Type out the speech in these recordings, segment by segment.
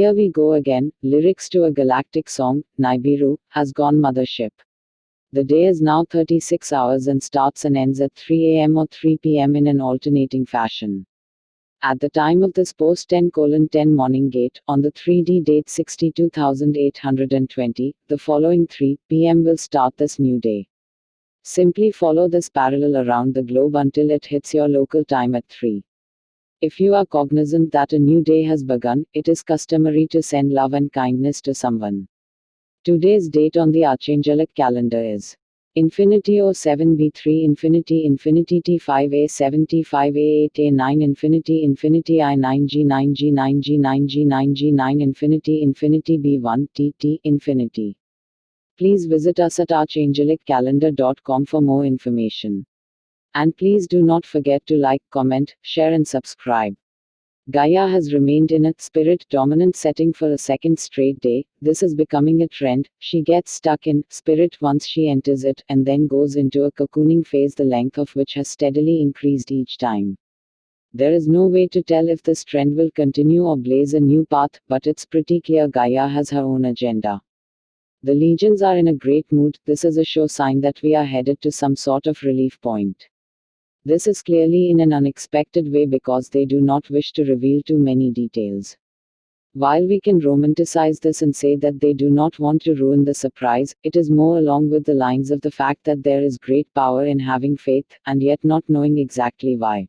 Here we go again, lyrics to a galactic song, Nibiru, has gone mothership. The day is now 36 hours and starts and ends at 3 am or 3 pm in an alternating fashion. At the time of this post 10:10 morning gate, on the 3D date 62,820, the following 3 pm will start this new day. Simply follow this parallel around the globe until it hits your local time at 3. If you are cognizant that a new day has begun, it is customary to send love and kindness to someone. Today's date on the Archangelic calendar is Infinity O7B3 Infinity Infinity T5A7 T5A8A9 Infinity Infinity I9G9G9G9G9G9 Infinity Infinity B1 TT Infinity. Please visit us at archangeliccalendar.com for more information. And please do not forget to like, comment, share and subscribe. Gaia has remained in a spirit dominant setting for a second straight day. This is becoming a trend. She gets stuck in spirit once she enters it and then goes into a cocooning phase, the length of which has steadily increased each time. There is no way to tell if this trend will continue or blaze a new path, but it's pretty clear Gaia has her own agenda. The legions are in a great mood. This is a sure sign that we are headed to some sort of relief point. This is clearly in an unexpected way because they do not wish to reveal too many details. While we can romanticize this and say that they do not want to ruin the surprise, it is more along with the lines of the fact that there is great power in having faith, and yet not knowing exactly why.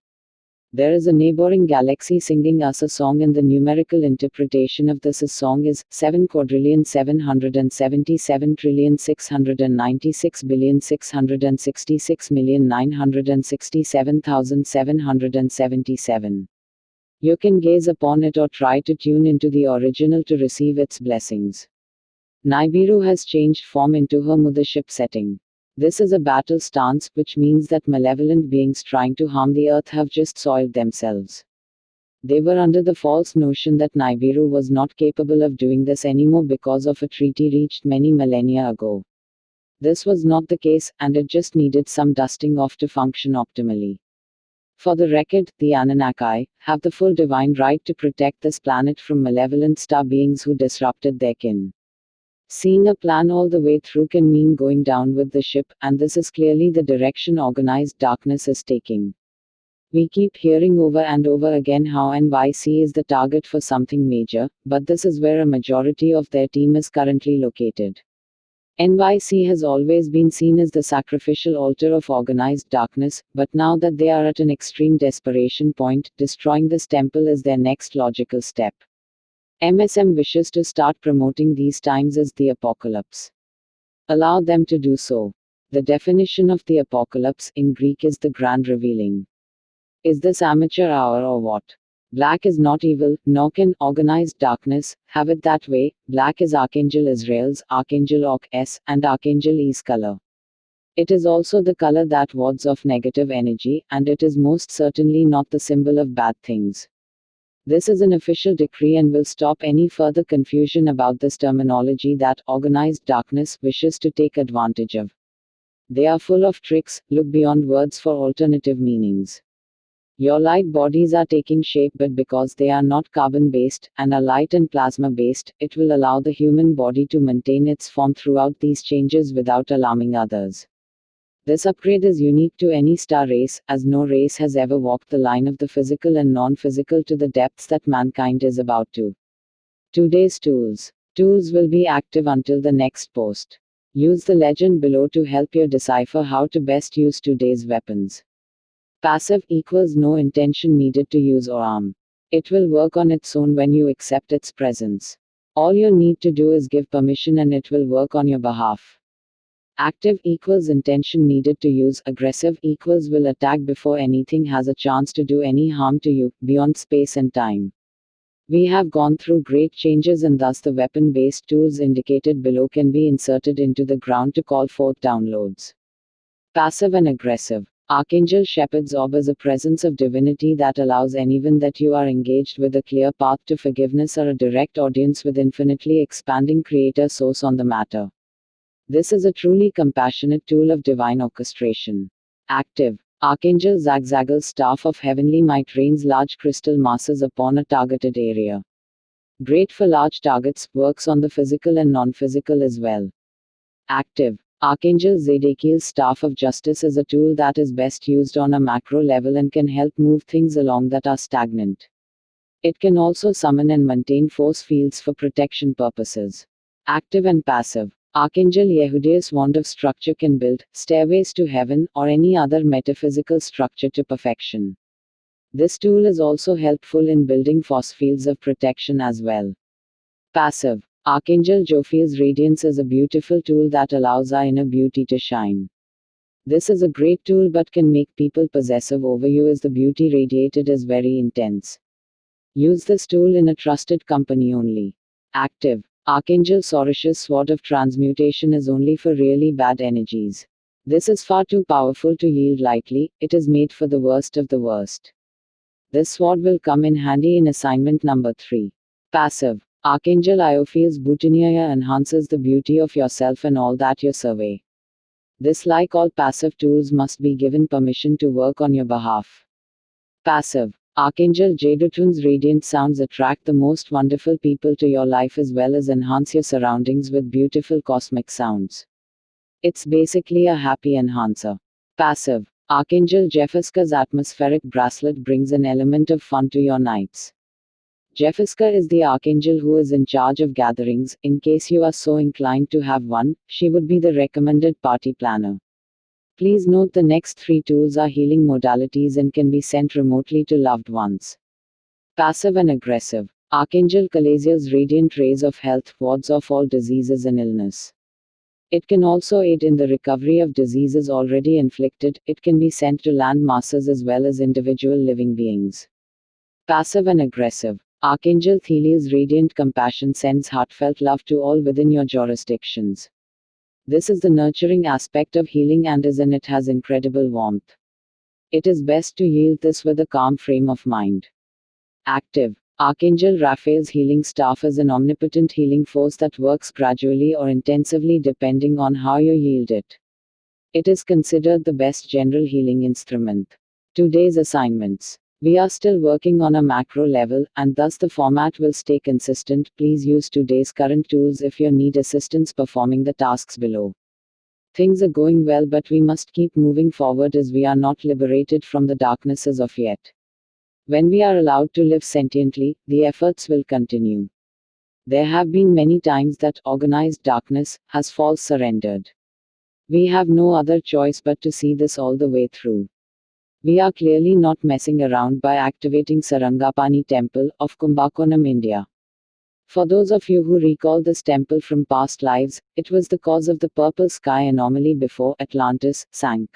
There is a neighboring galaxy singing us a song, and the numerical interpretation of this song is 7,477,696,666,967,777. You can gaze upon it or try to tune into the original to receive its blessings. Nibiru has changed form into her mothership setting. This is a battle stance, which means that malevolent beings trying to harm the earth have just soiled themselves. They were under the false notion that Nibiru was not capable of doing this anymore because of a treaty reached many millennia ago. This was not the case, and it just needed some dusting off to function optimally. For the record, the Anunnaki have the full divine right to protect this planet from malevolent star beings who disrupted their kin. Seeing a plan all the way through can mean going down with the ship, and this is clearly the direction organized darkness is taking. We keep hearing over and over again how NYC is the target for something major, but this is where a majority of their team is currently located. NYC has always been seen as the sacrificial altar of organized darkness, but now that they are at an extreme desperation point, destroying this temple is their next logical step. MSM wishes to start promoting these times as the apocalypse. Allow them to do so. The definition of the apocalypse in Greek is the grand revealing. Is this amateur hour or what? Black is not evil, nor can organized darkness have it that way. Black is Archangel Israel's, Archangel Ok-S, and Archangel E's color. It is also the color that wards off negative energy, and it is most certainly not the symbol of bad things. This is an official decree and will stop any further confusion about this terminology that organized darkness wishes to take advantage of. They are full of tricks. Look beyond words for alternative meanings. Your light bodies are taking shape, but because they are not carbon-based, and are light and plasma-based, it will allow the human body to maintain its form throughout these changes without alarming others. This upgrade is unique to any star race, as no race has ever walked the line of the physical and non-physical to the depths that mankind is about to. Today's tools. Tools will be active until the next post. Use the legend below to help you decipher how to best use today's weapons. Passive equals no intention needed to use or arm. It will work on its own when you accept its presence. All you need to do is give permission and it will work on your behalf. Active equals intention needed to use. Aggressive equals will attack before anything has a chance to do any harm to you, beyond space and time. We have gone through great changes, and thus the weapon-based tools indicated below can be inserted into the ground to call forth downloads. Passive and aggressive. Archangel Shepherd's Orb is a presence of divinity that allows anyone that you are engaged with a clear path to forgiveness or a direct audience with infinitely expanding creator source on the matter. This is a truly compassionate tool of divine orchestration. Active. Archangel Zagzagal's staff of heavenly might rains large crystal masses upon a targeted area. Great for large targets, works on the physical and non-physical as well. Active. Archangel Zadkiel's Staff of Justice is a tool that is best used on a macro level and can help move things along that are stagnant. It can also summon and maintain force fields for protection purposes. Active and passive. Archangel Yehudiah's Wand of Structure can build stairways to heaven or any other metaphysical structure to perfection. This tool is also helpful in building force fields of protection as well. Passive. Archangel Jophiel's Radiance is a beautiful tool that allows our inner beauty to shine. This is a great tool but can make people possessive over you as the beauty radiated is very intense. Use this tool in a trusted company only. Active. Archangel Sorash's Sword of Transmutation is only for really bad energies. This is far too powerful to yield lightly, it is made for the worst of the worst. This sword will come in handy in assignment number 3. Passive. Archangel Iophiel's Bhutaniya enhances the beauty of yourself and all that you survey. This, like all passive tools, must be given permission to work on your behalf. Passive. Archangel Jedutun's Radiant Sounds attract the most wonderful people to your life as well as enhance your surroundings with beautiful cosmic sounds. It's basically a happy enhancer. Passive. Archangel Jephiska's Atmospheric Bracelet brings an element of fun to your nights. Jephiska is the archangel who is in charge of gatherings. In case you are so inclined to have one, she would be the recommended party planner. Please note the next 3 tools are healing modalities and can be sent remotely to loved ones. Passive and aggressive. Archangel Kalaziel's Radiant Rays of Health wards off all diseases and illness. It can also aid in the recovery of diseases already inflicted. It can be sent to land masses as well as individual living beings. Passive and aggressive. Archangel Theliel's Radiant Compassion sends heartfelt love to all within your jurisdictions. This is the nurturing aspect of healing and it has incredible warmth. It is best to yield this with a calm frame of mind. Active. Archangel Raphael's Healing Staff is an omnipotent healing force that works gradually or intensively depending on how you yield it. It is considered the best general healing instrument. Today's assignments. We are still working on a macro level, and thus the format will stay consistent. Please use today's current tools if you need assistance performing the tasks below. Things are going well, but we must keep moving forward as we are not liberated from the darkness as of yet. When we are allowed to live sentiently, the efforts will continue. There have been many times that organized darkness has false surrendered. We have no other choice but to see this all the way through. We are clearly not messing around by activating Sarangapani Temple of Kumbakonam, India. For those of you who recall this temple from past lives, it was the cause of the purple sky anomaly before Atlantis sank.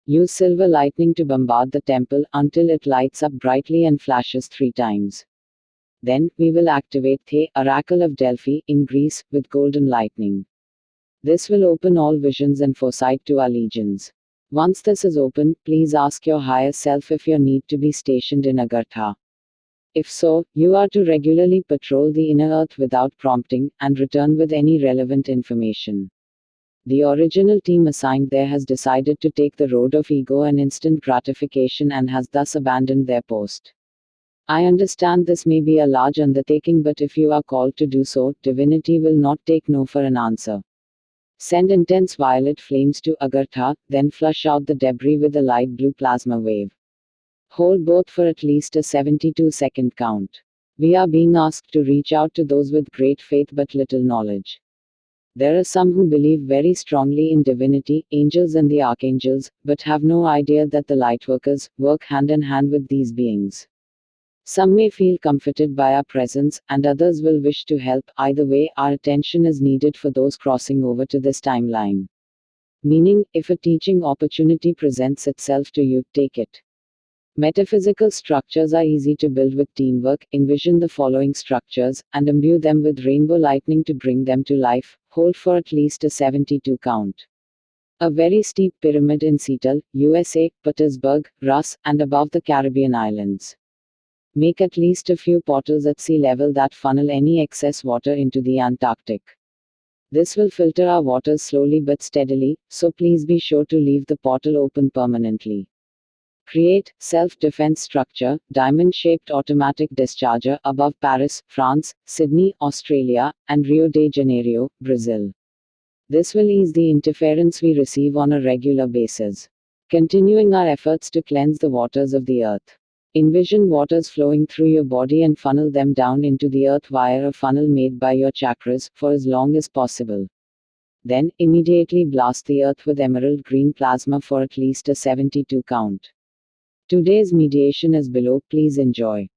Use silver lightning to bombard the temple until it lights up brightly and flashes 3 times. Then, we will activate the Oracle of Delphi in Greece with golden lightning. This will open all visions and foresight to our legions. Once this is open, please ask your higher self if you need to be stationed in Agartha. If so, you are to regularly patrol the inner earth without prompting, and return with any relevant information. The original team assigned there has decided to take the road of ego and instant gratification and has thus abandoned their post. I understand this may be a large undertaking, but if you are called to do so, divinity will not take no for an answer. Send intense violet flames to Agartha, then flush out the debris with a light blue plasma wave. Hold both for at least a 72-second count. We are being asked to reach out to those with great faith but little knowledge. There are some who believe very strongly in divinity, angels and the archangels, but have no idea that the lightworkers work hand in hand with these beings. Some may feel comforted by our presence, and others will wish to help. Either way, our attention is needed for those crossing over to this timeline. Meaning, if a teaching opportunity presents itself to you, take it. Metaphysical structures are easy to build with teamwork. Envision the following structures, and imbue them with rainbow lightning to bring them to life. Hold for at least a 72 count. A very steep pyramid in Seattle, USA, Petersburg, Rus, and above the Caribbean islands. Make at least a few portals at sea level that funnel any excess water into the Antarctic. This will filter our waters slowly but steadily, so please be sure to leave the portal open permanently. Create self-defense structure, diamond-shaped automatic discharger above Paris, France, Sydney, Australia, and Rio de Janeiro, Brazil. This will ease the interference we receive on a regular basis. Continuing our efforts to cleanse the waters of the earth. Envision waters flowing through your body and funnel them down into the earth via a funnel made by your chakras for as long as possible. Then, immediately blast the earth with emerald green plasma for at least a 72 count. Today's mediation is below, please enjoy.